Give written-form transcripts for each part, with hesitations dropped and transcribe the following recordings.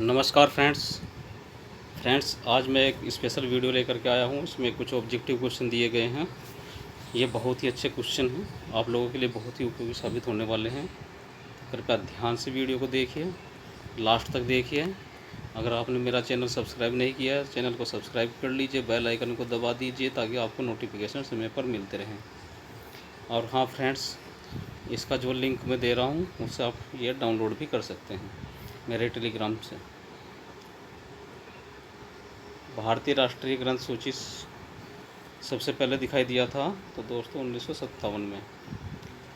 नमस्कार फ्रेंड्स आज मैं एक स्पेशल वीडियो लेकर के आया हूँ। इसमें कुछ ऑब्जेक्टिव क्वेश्चन दिए गए हैं। ये बहुत ही अच्छे क्वेश्चन हैं, आप लोगों के लिए बहुत ही उपयोगी साबित होने वाले हैं। कृपया ध्यान से वीडियो को देखिए, लास्ट तक देखिए। अगर आपने मेरा चैनल सब्सक्राइब नहीं किया है, चैनल को सब्सक्राइब कर लीजिए, बेल आइकन को दबा दीजिए ताकि आपको नोटिफिकेशन समय पर मिलते रहें। और हाँ फ्रेंड्स, इसका जो लिंक मैं दे रहा हूँ उससे आप ये डाउनलोड भी कर सकते हैं मेरे टेलीग्राम से। भारतीय राष्ट्रीय ग्रंथ सूची सबसे पहले दिखाई दिया था तो दोस्तों 1957 में।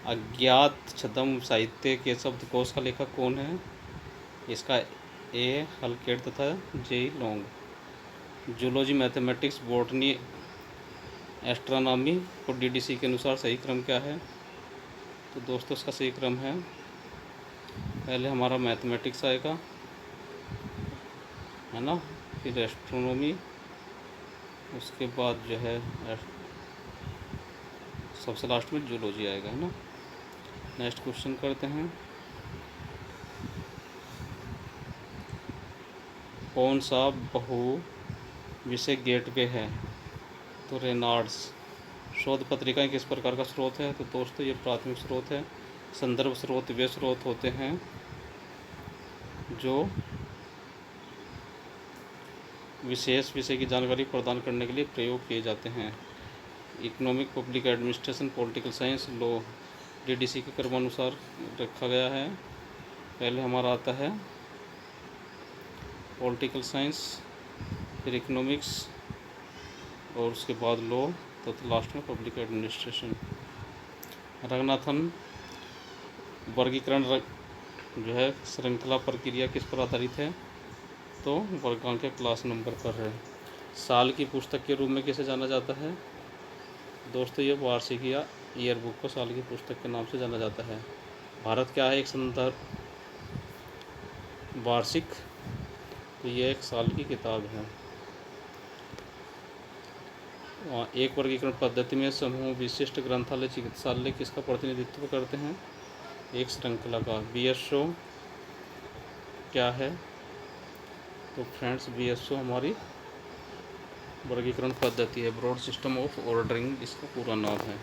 अज्ञात छद्म साहित्य के शब्दकोश का लेखक कौन है? इसका ए हलकेट तथा J Laing. Zoology, mathematics, botany, astronomy और डीडीसी के अनुसार सही क्रम क्या है? तो दोस्तों इसका सही क्रम है, पहले हमारा मैथमेटिक्स आएगा, है ना, फिर एस्ट्रोनॉमी, उसके बाद जो है सबसे लास्ट में जूलॉजी आएगा, है ना। नेक्स्ट क्वेश्चन करते हैं। कौन सा बहु विषय गेटवे है? तो रेनाल्ड्स। शोध पत्रिकाएं किस प्रकार का स्रोत है? तो दोस्तों ये प्राथमिक स्रोत है। संदर्भ स्रोत वे स्रोत होते हैं जो विशेष विषय की जानकारी प्रदान करने के लिए प्रयोग किए जाते हैं। Economic, public administration, political science, law DDC के क्रमानुसार रखा गया है। पहले हमारा आता है पॉलिटिकल साइंस, फिर इकोनॉमिक्स और उसके बाद लॉ, तो लास्ट में पब्लिक एडमिनिस्ट्रेशन। रंगनाथन वर्गीकरण जो है श्रृंखला प्रक्रिया किस पर आधारित है? तो वर्गांक के क्लास नंबर पर है। साल की पुस्तक के रूप में किसे जाना जाता है? दोस्तों ये वार्षिक या ईयर बुक को साल की पुस्तक के नाम से जाना जाता है। भारत क्या है? एक संदर्भ वार्षिक, तो ये एक साल की किताब है। एक वर्गीकरण पद्धति में समूह विशिष्ट ग्रंथालय चिकित्सालय किसका प्रतिनिधित्व करते हैं? एक श्रृंखला का। बीएसओ क्या है? तो फ्रेंड्स बीएसओ हमारी वर्गीकरण पद्धति है, ब्रॉड सिस्टम ऑफ ऑर्डरिंग इसका पूरा नाम है।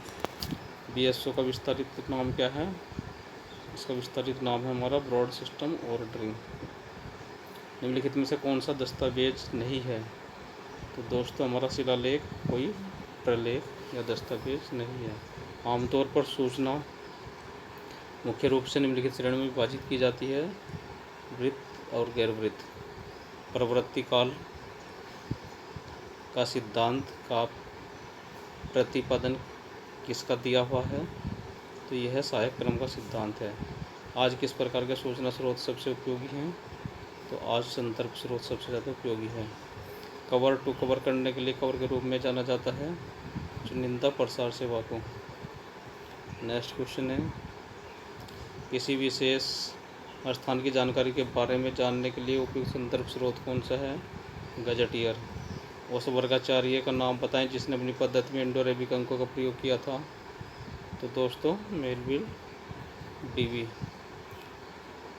बीएसओ का विस्तारित नाम क्या है? इसका विस्तारित नाम है हमारा ब्रॉड सिस्टम ऑर्डरिंग। निम्नलिखित में से कौन सा दस्तावेज नहीं है? तो दोस्तों हमारा शिलालेख कोई प्रलेख या दस्तावेज नहीं है। आमतौर पर सूचना मुख्य रूप से निम्नलिखित श्रेणी में विभाजित की जाती है, वृत्त और गैर वृत्त। प्रवृत्ति काल का सिद्धांत का प्रतिपादन किसका दिया हुआ है? तो यह सहायक क्रम का सिद्धांत है। आज किस प्रकार के सूचना स्रोत सबसे उपयोगी हैं? तो आज संदर्भ स्रोत सबसे ज़्यादा उपयोगी है। कवर टू कवर करने के लिए कवर के रूप में जाना जाता है चुनिंदा प्रसार सेवा को। नेक्स्ट क्वेश्चन है, किसी विशेष स्थान की जानकारी के बारे में जानने के लिए उपयुक्त संदर्भ स्रोत कौन सा है? गजेटियर। उस वर्गाचार्य का नाम बताएं जिसने अपनी पद्धति में इंडो अरेबिक अंकों का प्रयोग किया था? तो दोस्तों मेलविल डीवी।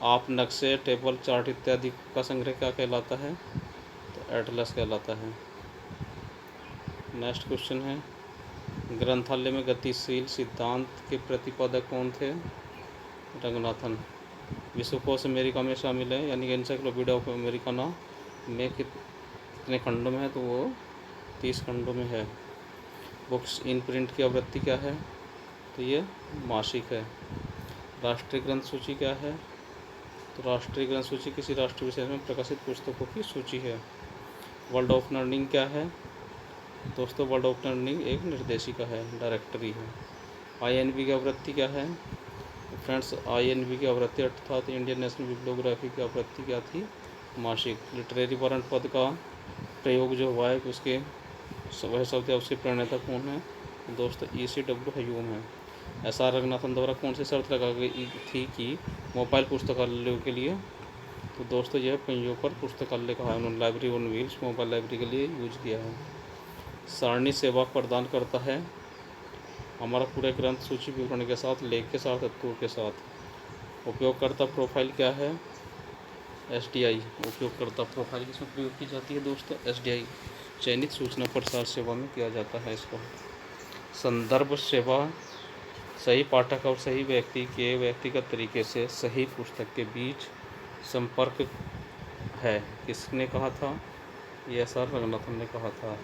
आप नक्शे, टेबल, चार्ट इत्यादि का संग्रह क्या कहलाता है? तो एटलस कहलाता है। नेक्स्ट क्वेश्चन है, ग्रंथालय में गतिशील सिद्धांत के प्रतिपादक कौन थे? रंगनाथन। विश्वकोश अमेरिका में शामिल है, यानी कि एनसाइक्लोपीडिया ऑफ अमेरिकाना में कितने खंडों में है? तो वो 30 खंडों में है। बुक्स इन प्रिंट की आवृत्ति क्या है? तो ये मासिक है। राष्ट्रीय ग्रंथ सूची क्या है? तो राष्ट्रीय ग्रंथ सूची किसी राष्ट्रीय विषय में प्रकाशित पुस्तकों की सूची है। वर्ल्ड ऑफ लर्निंग क्या है? दोस्तों वर्ल्ड ऑफ लर्निंग एक निर्देशिका है, डायरेक्टरी है। आईएनबी की आवृत्ति क्या है? फ्रेंड्स आईएनबी की आवृत्ति अर्थात इंडियन नेशनल बिब्लियोग्राफी की आवृत्ति क्या थी? मासिक। लिटरेरी वारंट पद का प्रयोग जो हुआ है उसके वह शब्द है, उसके प्रणेता कौन है? दोस्तों ECW ह्यूम है। SR रंगनाथन द्वारा कौन सी शर्त लगा गई थी कि मोबाइल पुस्तकालयों के लिए? तो दोस्तों यह पहियों पर पुस्तकालय का है, उन्होंने library on wheels mobile library के लिए यूज किया है। सारणी सेवा प्रदान करता है हमारा पूरे ग्रंथ सूची विवरण के साथ, लेख के साथ, तत्वों के साथ। उपयोगकर्ता प्रोफाइल क्या है? SDI उपयोगकर्ता प्रोफाइल किसमें प्रयोग की जाती है दोस्तों? SDI चयनित सूचना प्रसार सेवा में किया जाता है इसको। संदर्भ सेवा सही पाठक और सही व्यक्ति के व्यक्तिगत तरीके से सही पुस्तक के बीच संपर्क है। किसने कहा था? ये SR रंगनाथन ने कहा था।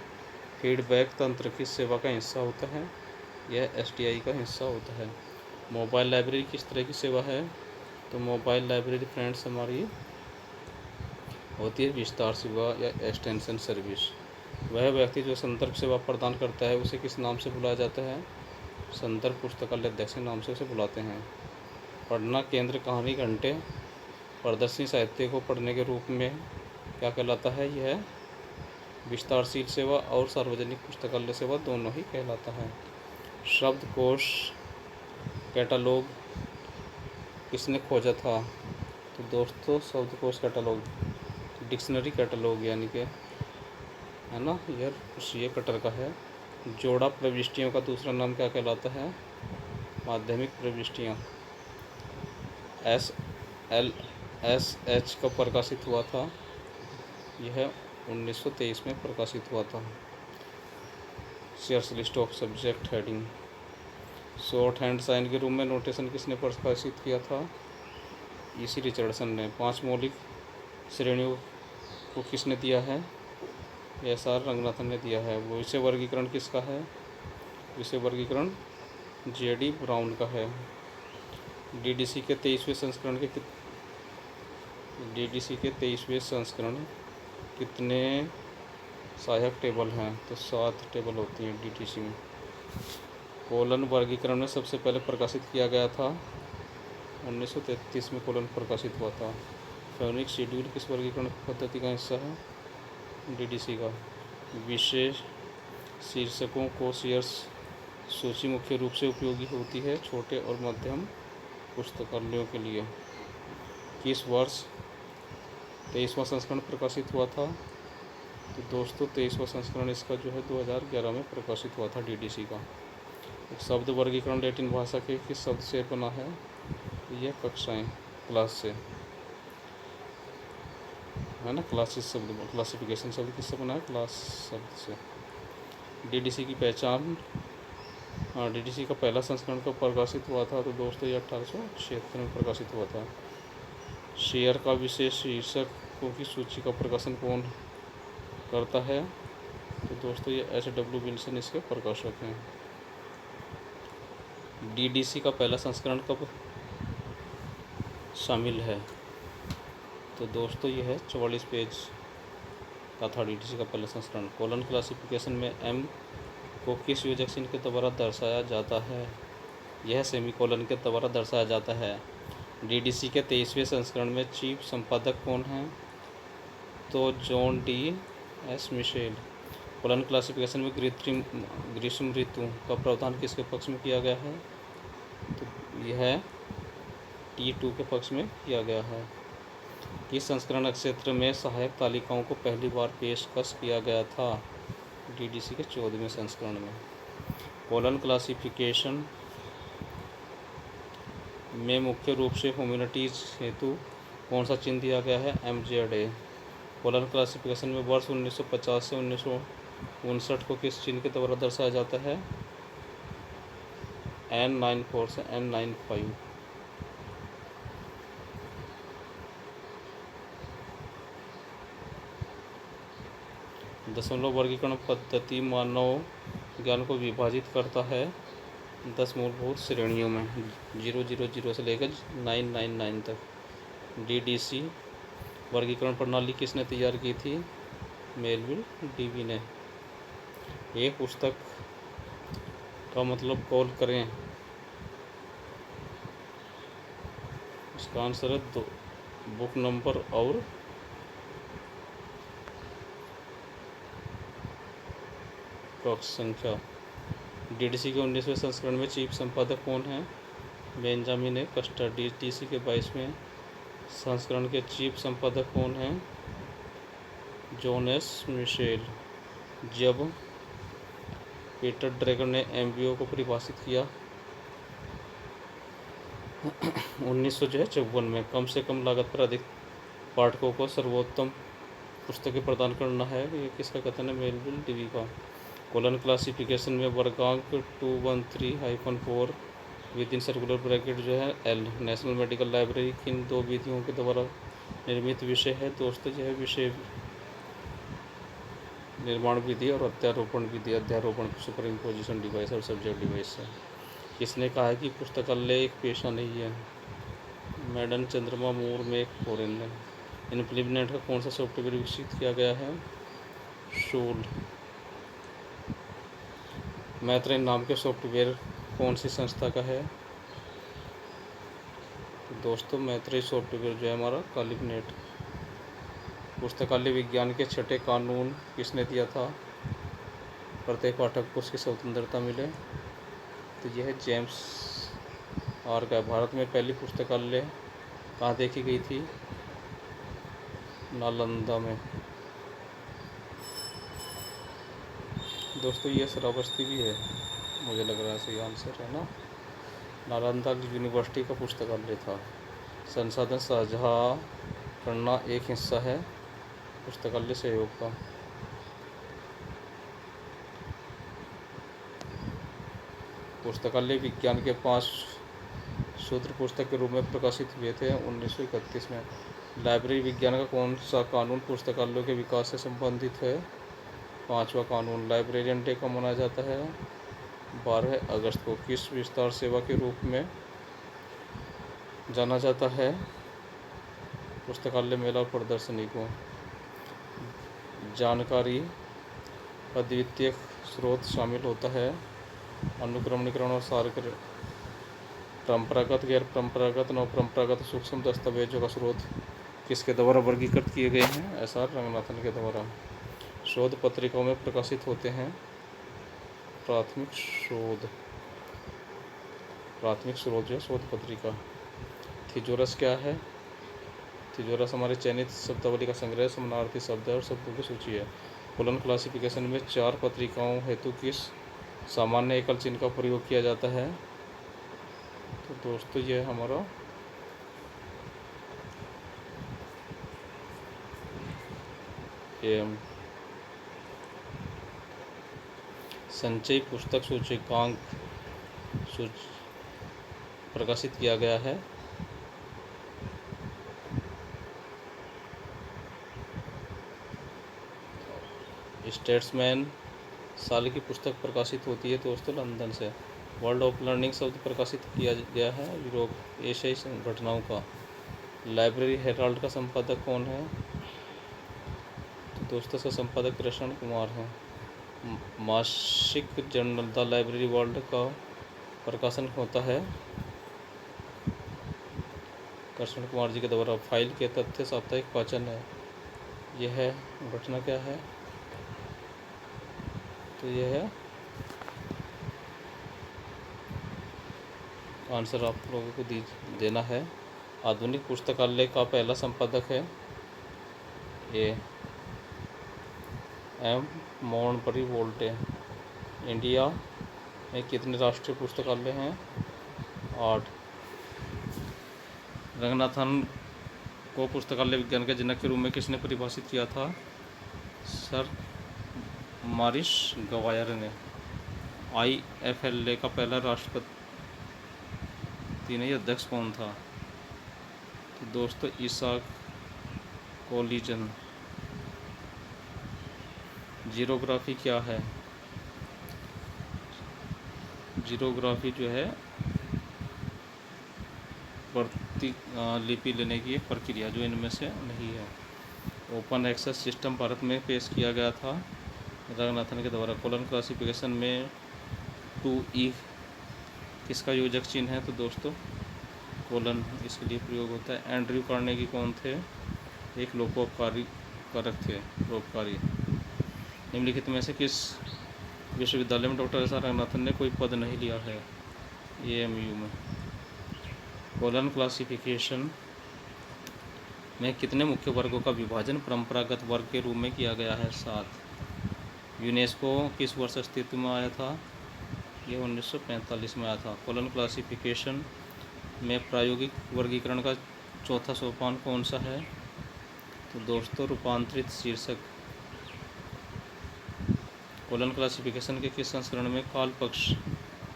फीडबैक तंत्र किस सेवा का हिस्सा होता है? यह SDI का हिस्सा होता है। मोबाइल लाइब्रेरी किस तरह की सेवा है? तो मोबाइल लाइब्रेरी फ्रेंड्स हमारी होती है विस्तार सेवा या एक्सटेंशन सर्विस। वह व्यक्ति जो संदर्भ सेवा प्रदान करता है उसे किस नाम से बुलाया जाता है? संदर्भ पुस्तकालय अध्यक्ष के नाम से उसे बुलाते हैं। पढ़ना केंद्र कहानी घंटे प्रदर्शनी साहित्य को पढ़ने के रूप में क्या कहलाता है? यह विस्तारशील सेवा और सार्वजनिक पुस्तकालय सेवा दोनों ही कहलाता है। शब्दकोश कैटलॉग किसने खोजा था? तो दोस्तों शब्दकोश कैटलॉग डिक्शनरी कैटलॉग यानी कि है ना, ये कटर का है। जोड़ा प्रविष्टियों का दूसरा नाम क्या कहलाता है? माध्यमिक प्रविष्टियाँ। SLSH कब प्रकाशित हुआ था? यह 1923 में प्रकाशित हुआ था। Shares list of subject heading. Shorthand sign के रूप में नोटेशन किसने प्रकाशित किया था? इसी रिचर्डसन ने। 5 मौलिक श्रेणियों को किसने दिया है? SR रंगनाथन ने दिया है। विषय वर्गीकरण किसका है? विषय वर्गीकरण JD ब्राउन का है। DDC के 23वें संस्करण कितने सहायक टेबल हैं? तो 7 टेबल होती हैं DDC में। कोलन वर्गीकरण में सबसे पहले प्रकाशित किया गया था 1933 में कोलन प्रकाशित हुआ था। फेनिक शेड्यूल किस वर्गीकरण पद्धति का हिस्सा है? DDC का। विशेष शीर्षकों को शेयर्स सूची मुख्य रूप से उपयोगी होती है छोटे और मध्यम पुस्तकालयों के लिए। किस वर्ष 23वां संस्करण प्रकाशित हुआ था? तो दोस्तों 23वां संस्करण इसका जो है 2011 में प्रकाशित हुआ था DDC का। शब्द वर्गीकरण लैटिन भाषा के किस शब्द से बना है? यह कक्षाएं क्लास से है ना। क्लासेस शब्द क्लासिफिकेशन शब्द किससे बना है? क्लास शब्द से। DDC की पहचान। DDC का पहला संस्करण कब प्रकाशित हुआ था? तो दोस्तों ये 1876 में प्रकाशित हुआ था। शेयर का विशेष शीर्षकों की सूची का प्रकाशन कौन करता है? तो दोस्तों ये HW विल्सन इसके प्रकाशक हैं। DDC का पहला संस्करण कब शामिल है? तो दोस्तों यह है 44 पेज का था DDC का पहला संस्करण। कोलन क्लासिफिकेशन में M को किस योजक चिन्ह के द्वारा दर्शाया जाता है? यह सेमीकोलन के द्वारा दर्शाया जाता है। DDC के 23वें संस्करण में चीफ संपादक कौन हैं? तो John D.S. Michel. Colon classification में ग्रीष्म ऋतु का प्रावधान किसके पक्ष में किया गया है? तो यह T2 के पक्ष में किया गया है। किस संस्करण क्षेत्र में सहायक तालिकाओं को पहली बार पेशकश किया गया था? DDC के 14वें संस्करण में। कोलन क्लासिफिकेशन में मुख्य रूप से ह्यूमैनिटीज हेतु कौन सा चिन्ह दिया गया है? MZA। कोलन क्लासिफिकेशन में वर्ष 1950 से 1959 को किस चिन्ह के द्वारा दर्शाया जाता है? N94 से N95। दशमलव वर्गीकरण पद्धति मानव ज्ञान को विभाजित करता है 10 मूलभूत श्रेणियों में 000 से लेकर 999 तक। DDC वर्गीकरण प्रणाली किसने तैयार की थी? मेलविल DB ने। एक पुस्तक का मतलब कॉल करें। इसका आंसर है 2 बुक नंबर और कक्ष संख्या। DDC के 19वें संस्करण में चीफ संपादक कौन है? बेंजामिन ए कस्टर। DDC के 22वें संस्करण के चीफ संपादक कौन हैं? John S. मिशेल। जब पीटर ड्रैगर ने MBO को परिभाषित किया 1954 में कम से कम लागत पर अधिक पाठकों को सर्वोत्तम पुस्तकें प्रदान करना है। ये किसका कथन है? मेलविल डीवी का। कोलन क्लासिफिकेशन में वर्गांक 213-4 विद इन सर्कुलर ब्रैकेट जो है एल नेशनल मेडिकल लाइब्रेरी किन दो विधियों के द्वारा निर्मित विषय है? दोस्तों यह विषय निर्माण विधि और अध्यारोपण विधि, अध्यारोपण सुपर इम्पोजिशन डिवाइस और सब्जेक्ट डिवाइस है। किसने कहा है कि पुस्तकालय एक पेशा नहीं है? मैडम चंद्रमा मूर में एक फॉरेन है। इनफ्लिपनेट का कौन सा सॉफ्टवेयर विकसित किया गया है? शूल। मैत्रेय नाम के सॉफ्टवेयर कौन सी संस्था का है? तो दोस्तों मैत्रेय सॉफ्टवेयर जो है हमारा कालिपनेट। पुस्तकालय विज्ञान के छठे कानून किसने दिया था? प्रत्येक पाठक को उसकी स्वतंत्रता मिले। तो यह है जेम्स आर का। भारत में पहली पुस्तकालय कहाँ देखी गई थी? नालंदा में। दोस्तों ये श्रावस्ती भी है, मुझे लग रहा है सही आंसर है ना। नालंदा यूनिवर्सिटी का पुस्तकालय था। संसाधन साझा करना एक हिस्सा है पुस्तकालय सहयोग का। पुस्तकालय विज्ञान के 5 सूत्र पुस्तक के रूप में प्रकाशित हुए थे 1931 में। लाइब्रेरी विज्ञान का कौन सा कानून पुस्तकालयों के विकास से संबंधित है? 5वां कानून। लाइब्रेरियन डे कब मनाया जाता है? 12 अगस्त को। किस विस्तार सेवा के रूप में जाना जाता है पुस्तकालय मेला और प्रदर्शनी को? जानकारी अद्वितीय स्रोत शामिल होता है। अनुक्रमणीकरण और सारकरण। परंपरागत, गैर परंपरागत, नव परंपरागत सूक्ष्म दस्तावेजों का स्रोत किसके द्वारा वर्गीकृत किए गए हैं? एस.आर. रंगनाथन के द्वारा। शोध पत्रिकाओं में प्रकाशित होते हैं प्राथमिक स्रोत जो शोध पत्रिका। थिजोरस क्या है? थिजोरस हमारे चयनित शब्दावली का संग्रह, समानार्थी शब्द और शब्दों की सूची है। कोलन क्लासिफिकेशन में 4 पत्रिकाओं हेतु किस सामान्य एकल चिन्ह का प्रयोग किया जाता है? तो दोस्तों ये हमारा एम। संचय पुस्तक सूचकांक प्रकाशित किया गया है। स्टेट्समैन साल की पुस्तक प्रकाशित होती है दोस्तों लंदन से। वर्ल्ड ऑफ लर्निंग शब्द प्रकाशित किया गया है यूरोप एशियाई संगठनों का। लाइब्रेरी हेराल्ड का संपादक कौन है? तो दोस्तों इसका संपादक कृष्ण कुमार है। मासिक जर्नल द लाइब्रेरी वर्ल्ड का प्रकाशन होता है कृष्ण कुमार जी के द्वारा। फाइल के तथ्य साप्ताहिक वाचन है। यह घटना क्या है? तो यह है आंसर आप लोगों को देना है। आधुनिक पुस्तकालय का पहला संपादक है ए एम मोहनपुरी वोल्टे। इंडिया में कितने राष्ट्रीय पुस्तकालय हैं? 8। रंगनाथन को पुस्तकालय विज्ञान के जनक के रूप में किसने परिभाषित किया था? सर मॉरिस गवायर ने। IFLA का पहला राष्ट्रपति नहीं अध्यक्ष कौन था? तो दोस्तों इसाक कोलिजन। जीरोग्राफी क्या है? जीरोग्राफी जो है लिपि लेने की एक प्रक्रिया जो इनमें से नहीं है। ओपन एक्सेस सिस्टम भारत में पेश किया गया था रंगनाथन के द्वारा। कोलन क्लासिफिकेशन में 2E किसका योजक चिन्ह है? तो दोस्तों कोलन इसके लिए प्रयोग होता है। एंड्रयू कार्नेगी कौन थे? एक लोकोपकारी कारक थे, परोपकारी। निम्नलिखित में से किस विश्वविद्यालय में डॉक्टर एस.आर. रंगनाथन ने कोई पद नहीं लिया है? AMU में। कोलन क्लासिफिकेशन में कितने मुख्य वर्गों का विभाजन परंपरागत वर्ग के रूप में किया गया है? 7। यूनेस्को किस वर्ष अस्तित्व में आया था? यह 1945 में आया था। कोलन क्लासिफिकेशन में प्रायोगिक वर्गीकरण का चौथा सोपान कौन सा है? तो दोस्तों रूपांतरित शीर्षक कोलन क्लासिफिकेशन के किस संस्करण में काल पक्ष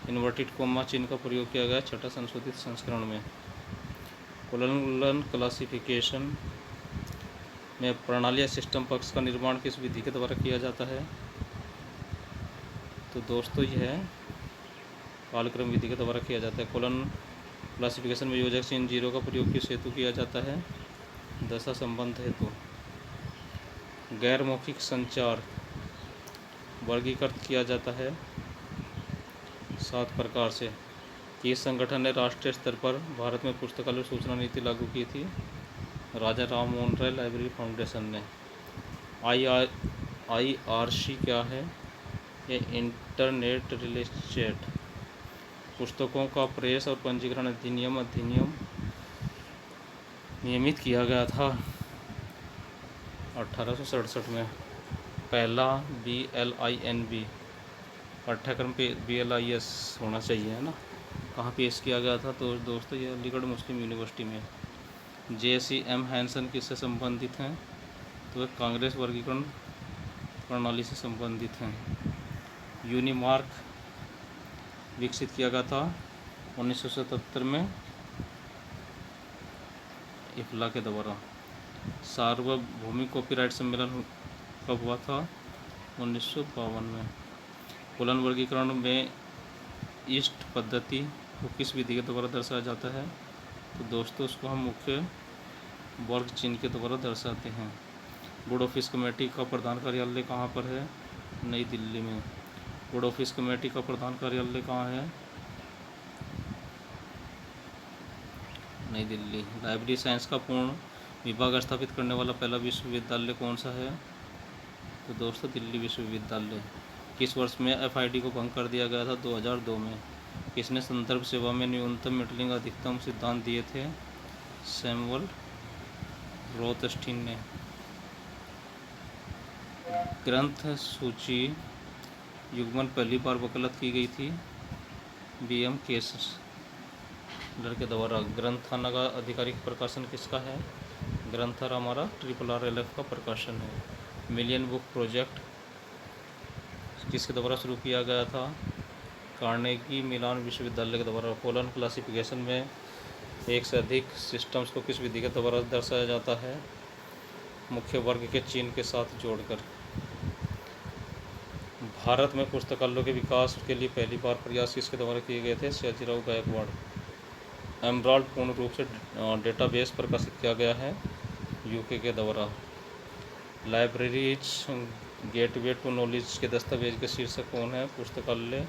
इन्वर्टेड कोमा चिन्ह का प्रयोग किया गया? छठा संशोधित संस्करण में। कोलन क्लासिफिकेशन में प्रणाली या सिस्टम पक्ष का निर्माण किस विधि के द्वारा किया जाता है? तो दोस्तों यह कालक्रम विधि के द्वारा किया जाता है। कोलन क्लासिफिकेशन में योजक चिन्ह 0 का प्रयोग किस हेतु किया जाता है? दशा संबंध हेतु। गैर मौखिक संचार वर्गीकृत किया जाता है 7 प्रकार से। किस संगठन ने राष्ट्रीय स्तर पर भारत में पुस्तकालय सूचना नीति लागू की थी? राजा राम मोहन राय लाइब्रेरी फाउंडेशन ने। IRC क्या है? ये इंटरनेट रिलीज चैट। पुस्तकों का प्रेस और पंजीकरण अधिनियम नियमित किया गया था 1867 में। पहला BLINB पाठ्यक्रम पे BLIS होना चाहिए, है ना। कहाँ पेश किया गया था? तो दोस्तों ये अलीगढ़ मुस्लिम यूनिवर्सिटी में। JCM हैंसन किससे संबंधित हैं? तो वे कांग्रेस वर्गीकरण प्रणाली से संबंधित हैं। यूनिमार्क विकसित किया गया था 1977 में इफ्ला के द्वारा। सार्वभौमिक कॉपीराइट सम्मेलन कब हुआ था? 1952 में। कोलन वर्गीकरण में ईस्ट पद्धति को किस विधि के द्वारा दर्शाया जाता है? तो दोस्तों उसको हम मुख्य वर्ग चिन्ह के द्वारा दर्शाते हैं। बोर्ड ऑफिस कमेटी का प्रधान कार्यालय कहाँ पर है? नई दिल्ली में। बोर्ड ऑफिस कमेटी का प्रधान कार्यालय कहाँ है? नई दिल्ली। लाइब्रेरी साइंस का पूर्ण विभाग स्थापित करने वाला पहला विश्वविद्यालय कौन सा है? तो दोस्तों दिल्ली विश्वविद्यालय। किस वर्ष में FID को भंग कर दिया गया था? 2002 में। किसने संदर्भ सेवा में न्यूनतम मीटरिंग अधिकतम सिद्धांत दिए थे? सैमुअल रोथस्टीन ने। ग्रंथ सूची युग्मन पहली बार वकालत की गई थी BM केसलर के द्वारा। ग्रंथाना का आधिकारिक प्रकाशन किसका है? ग्रंथारा हमारा RRLF का प्रकाशन है। मिलियन बुक प्रोजेक्ट किसके द्वारा शुरू किया गया था? कार्नेगी मिलान विश्वविद्यालय के द्वारा। कोलन क्लासिफिकेशन में एक से अधिक सिस्टम्स को किस विधि के द्वारा दर्शाया जाता है? मुख्य वर्ग के चिन्ह के साथ जोड़कर। भारत में पुस्तकालयों के विकास के लिए पहली बार प्रयास किसके द्वारा किए गए थे? सयाजीराव गायकवाड़। एमराल्ड पूर्ण रूप से डेटाबेस प्रकाशित किया गया है UK के द्वारा। लाइब्रेरीज गेटवे टू नॉलेज के दस्तावेज के शीर्षक कौन है? पुस्तकालय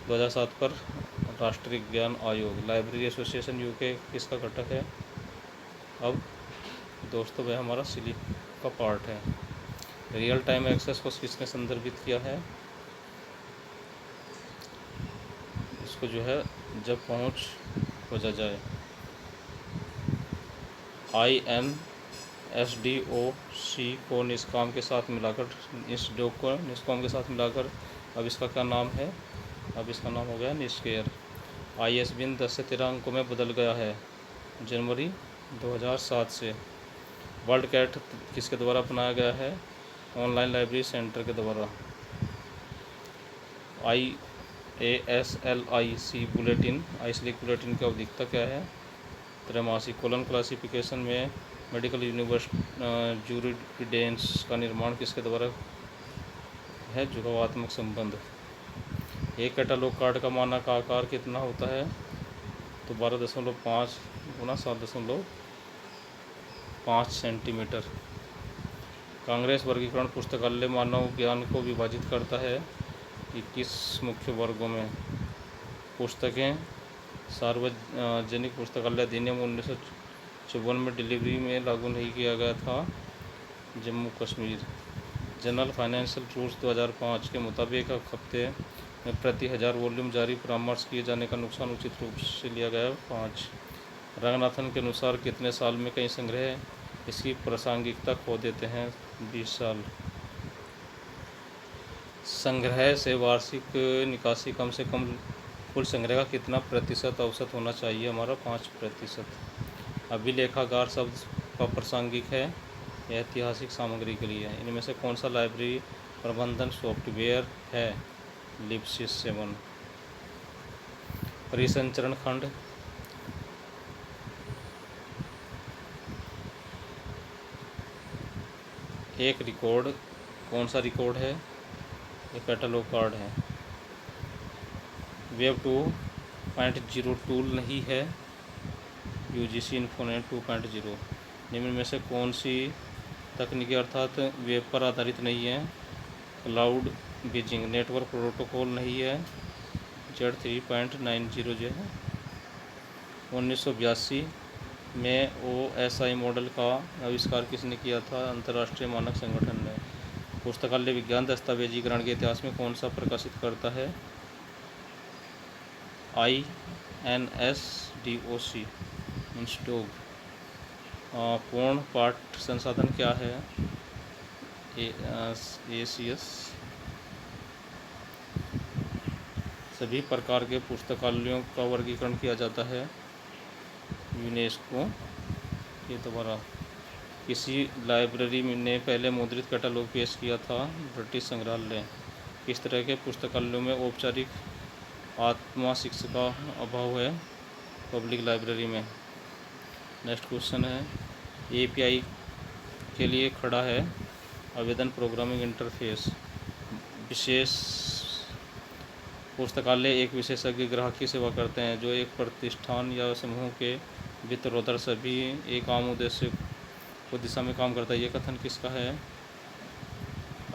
2007 पर राष्ट्रीय ज्ञान आयोग। लाइब्रेरी एसोसिएशन UK किसका घटक है? अब दोस्तों वह हमारा सिलिप का पार्ट है। रियल टाइम एक्सेस को किसने संदर्भित किया है? इसको जो है जब पहुंच हो जाए। INSDOC को निष्काम के साथ मिलाकर अब इसका क्या नाम है? अब इसका नाम हो गया निष्क्रिय। ISBN 10 से 13 अंकों में बदल गया है जनवरी 2007 से। वर्ल्ड कैट किसके द्वारा अपनाया गया है? ऑनलाइन लाइब्रेरी सेंटर के द्वारा। IASLIC बुलेटिन आइसलिक बुलेटिन की आवधिकता क्या है? त्रैमासिक। कोलन क्लासिफिकेशन में मेडिकल जूरिस्प्रूडेंस का निर्माण किसके द्वारा है? जुड़वात्मक संबंध। एक कैटलॉग कार्ड का मानक आकार कितना होता है? तो 12.5 गुना 7.5 सेंटीमीटर। कांग्रेस वर्गीकरण पुस्तकालय मानव ज्ञान को विभाजित करता है 21 मुख्य वर्गों में। पुस्तकें सार्वजनिक पुस्तकालय अधिनियम 1954 में डिलीवरी में लागू नहीं किया गया था Jammu Kashmir. General financial rules 2005 के मुताबिक एक हफ्ते में प्रति 1000 वॉल्यूम जारी परामर्श किए जाने का नुकसान उचित रूप से लिया गया 5। रंगनाथन के अनुसार कितने साल में कई संग्रह इसकी प्रासंगिकता खो देते हैं? 20 साल। संग्रह से वार्षिक निकासी कम से कम कुल संग्रह का कितना प्रतिशत औसत होना चाहिए? हमारा 5%। अभिलेखागार शब्द का प्रासंगिक है ऐतिहासिक सामग्री के लिए। इनमें से कौन सा लाइब्रेरी प्रबंधन सॉफ्टवेयर है? लिपसिस 7। परिसंचरण खंड, एक रिकॉर्ड, कौन सा रिकॉर्ड है? ये कैटलॉग कार्ड है। वेब 2.0 टूल नहीं है, यूजीसी इन्फोनेट 2.0। निम्न में से कौन सी तकनीकी अर्थात वेब पर आधारित नहीं है? Cloud Beijing. नेटवर्क प्रोटोकॉल नहीं है, Z3.90 जो है। 1982 में OSI मॉडल का आविष्कार किसने किया था? अंतर्राष्ट्रीय मानक संगठन ने। पुस्तकालय विज्ञान दस्तावेजीकरण के इतिहास में कौन सा प्रकाशित करता है? INSDOC इंस्टोग। पूर्ण पाठ संसाधन क्या है? ACS। सभी प्रकार के पुस्तकालयों का वर्गीकरण किया जाता है यूनेस्को के द्वारा। किसी लाइब्रेरी ने पहले मुद्रित कैटलॉग पेश किया था? ब्रिटिश संग्रहालय। किस तरह के पुस्तकालयों में औपचारिक आत्मा शिक्षा का अभाव है? पब्लिक लाइब्रेरी में। नेक्स्ट क्वेश्चन है, API के लिए खड़ा है? आवेदन प्रोग्रामिंग इंटरफेस। विशेष पुस्तकालय एक विशेषज्ञ ग्राहक की सेवा करते हैं जो एक प्रतिष्ठान या समूह के वित्तोत्तर सभी एक आम उद्देश्य को दिशा में काम करता है। ये कथन किसका है?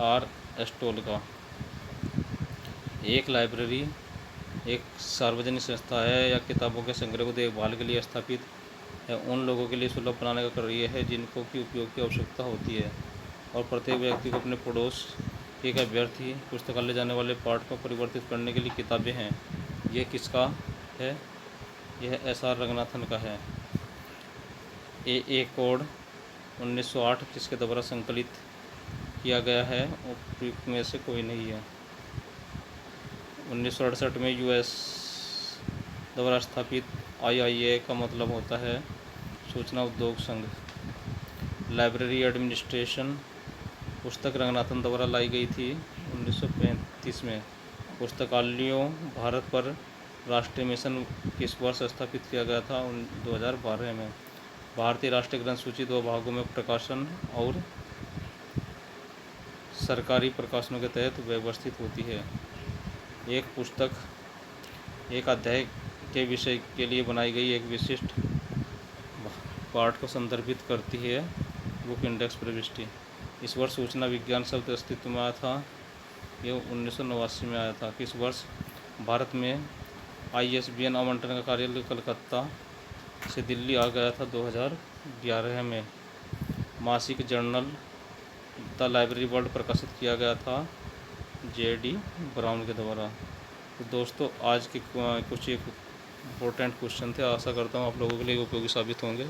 R. एस्टोल का। एक लाइब्रेरी एक सार्वजनिक संस्था है या किताबों के संग्रह को देखभाल के लिए स्थापित है। उन लोगों के लिए सुलभ बनाने का कार्य है जिनको की उपयोग की आवश्यकता होती है, और प्रत्येक व्यक्ति को अपने पड़ोस के एक अभ्यर्थी पुस्तकालय जाने वाले पाठ को परिवर्तित करने के लिए किताबें हैं। यह किसका है? यह SR रंगनाथन का है। AA कोड 1908 किसके द्वारा संकलित किया गया है? उपयुक्त में से कोई नहीं है। 1968 में US द्वारा स्थापित IIA का मतलब होता है सूचना उद्योग संघ। लाइब्रेरी एडमिनिस्ट्रेशन पुस्तक रंगनाथन द्वारा लाई गई थी 1935 में। पुस्तकालयों भारत पर राष्ट्रीय मिशन किस वर्ष स्थापित किया गया था? 2012 में। भारतीय राष्ट्रीय ग्रंथ सूची 2 भागों में प्रकाशन और सरकारी प्रकाशनों के तहत व्यवस्थित होती है। एक पुस्तक एक अध्याय के विषय के लिए बनाई गई एक विशिष्ट पाठ को संदर्भित करती है। बुक इंडेक्स प्रविष्टि। इस वर्ष सूचना विज्ञान शब्द अस्तित्व में आया था? यह 1989 में आया था। किस वर्ष भारत में ISBN आवंटन का कार्यालय कलकत्ता से दिल्ली आ गया था? 2011 में। मासिक जर्नल द लाइब्रेरी वर्ल्ड प्रकाशित किया गया था JD ब्राउन के द्वारा। तो दोस्तों आज के कुछ एक इम्पोर्टेंट क्वेश्चन थे। आशा करता हूँ आप लोगों के लिए उपयोगी साबित होंगे।